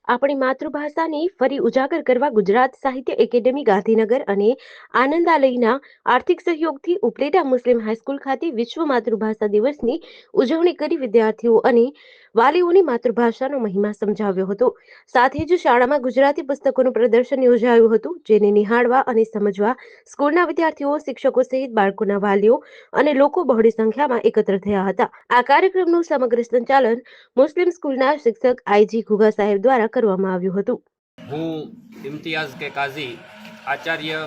આપણી માતૃભાષાને ફરી ઉજાગર કરવા ગુજરાત સાહિત્ય એકેડેમી ગાંધીનગર અને આનંદાલયના આર્થિક સહયોગથી ઉપલેટા મુસ્લિમ હાઈસ્કૂલ ખાતે વિશ્વ માતૃભાષા દિવસની ઉજવણી કરી વિદ્યાર્થીઓ અને વાલીઓની માતૃભાષાનો મહિમા સમજાવ્યો હતો. સાથે જ શાળામાં ગુજરાતી પુસ્તકોનું પ્રદર્શન યોજાયું હતું, જેને નિહાળવા અને સમજવા સ્કૂલના વિદ્યાર્થીઓ, શિક્ષકો સહિત બાળકોના વાલીઓ અને લોકો બહોળી સંખ્યામાં એકત્ર થયા હતા. આ કાર્યક્રમનું સમગ્ર સંચાલન મુસ્લિમ સ્કૂલના શિક્ષક આઈજી ઘુઘા સાહેબ દ્વારા કરવામાં આવ્યું હતું. હું ઇમ્તિયાઝ કે કાઝી, આચાર્ય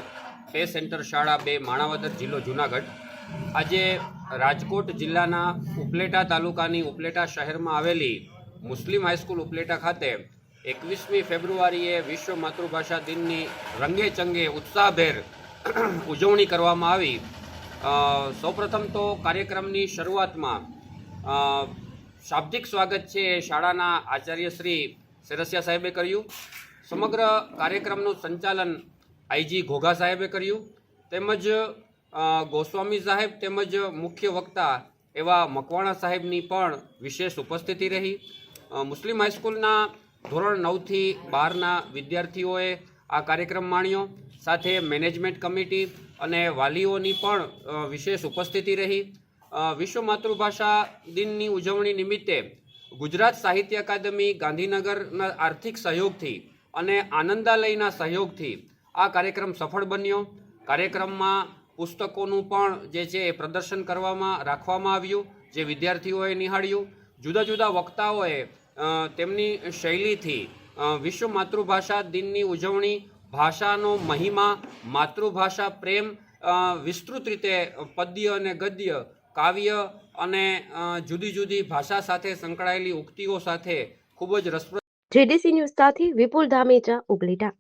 પે સેન્ટર શાળા 2 માણાવદર, જિલ્લો જુનાગઢ. આજે રાજકોટ જિલ્લાના ઉપલેટા તાલુકાની ઉપલેટા શહેરમાં આવેલી મુસ્લિમ હાઈસ્કૂલ ઉપલેટા ખાતે 21મી ફેબ્રુઆરીએ વિશ્વ માતૃભાષા દિનની રંગે ચંગે ઉત્સાહભેર ઉજવણી કરવામાં આવી. સૌપ્રથમ તો કાર્યક્રમની શરૂઆતમાં શાબ્દિક સ્વાગત છે એ શાળાના આચાર્ય શ્રી સેરસિયા સાહેબે કર્યું. સમગ્ર કાર્યક્રમનું સંચાલન આઈજી ઘોઘા સાહેબે કર્યું. તેમજ ગોસ્વામી સાહેબ તેમજ મુખ્ય વક્તા એવા મકવાણા સાહેબની પણ વિશેષ ઉપસ્થિતિ રહી. મુસ્લિમ હાઈસ્કૂલના ધોરણ 9થી 12ના વિદ્યાર્થીઓએ આ કાર્યક્રમ માણ્યો. સાથે મેનેજમેન્ટ કમિટી અને વાલીઓની પણ વિશેષ ઉપસ્થિતિ રહી. વિશ્વ માતૃભાષા દિનની ઉજવણી નિમિત્તે ગુજરાત સાહિત્ય અકાદમી ગાંધીનગરના આર્થિક સહયોગથી અને આનંદાલયના સહયોગથી આ કાર્યક્રમ સફળ બન્યો. કાર્યક્રમમાં પુસ્તકોનું પણ જે છે એ પ્રદર્શન રાખવામાં આવ્યું, જે વિદ્યાર્થીઓએ નિહાળ્યું. જુદા જુદા વક્તાઓએ તેમની શૈલીથી વિશ્વ માતૃભાષા દિનની ઉજવણી, ભાષાનો મહિમા, માતૃભાષા પ્રેમ, વિસ્તૃત રીતે પદ્ય અને ગદ્ય, કાવ્ય અને જુદી જુદી ભાષા સાથે સંકળાયેલી ઉક્તિઓ સાથે ખૂબ જ રસપ્રદ. જેડીસી ન્યૂઝ સાથે વિપુલ ધામેચા, ઉપલેટા.